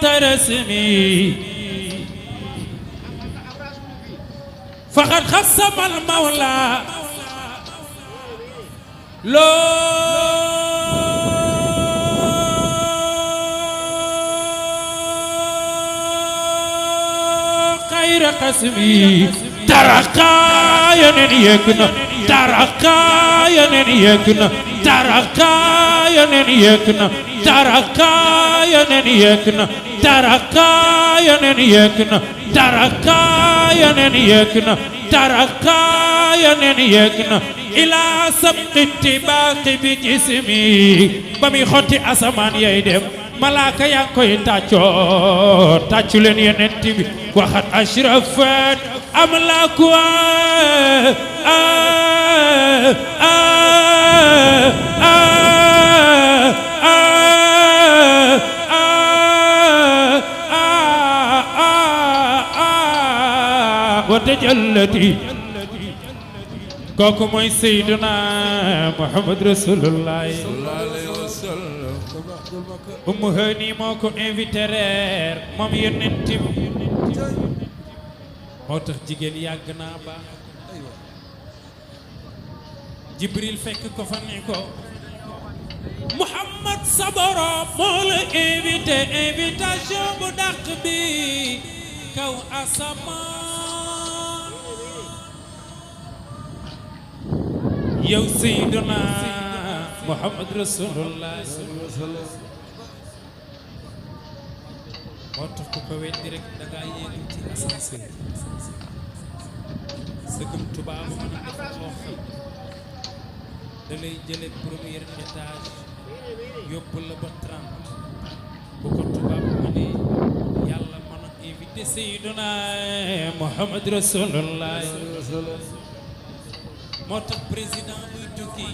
رسمي فقد خصم المولى لو خير قسمي ترقى ينيكنا ترقى ينيكنا ترقى ينيكنا ترقى ينيكنا ترقى ينيكنا ترقى ينيكنا ترقى ينيكنا إلى سبق اتباق بجسمي بمي خطي أسمان يدم ملاك ينكوي تاچو لن ينتبي وقد أشرفت أملاكوا وتجلتي كوكو موي سيدنا محمد رسول الله صلى الله عليه وسلم ام هاني مoko invité reer mom yonentim motax jigen yag na ba jibril fekk ko fa ne ko Muhammad sabara mo la invité invitation bu dak bi kaw asaman yow sayyiduna Muhammad rasulullah sallallahu alaihi wasallam motax ko weddi rek da nga yegg ci ascenseur sëgëm tubaab mu def loo xam da lay jële premier étage yóbbu la ba 30 bu ko tubaab mu ne yàlla mën a invité sayyiduna Muhammad rasulullah moo tax président buy tukki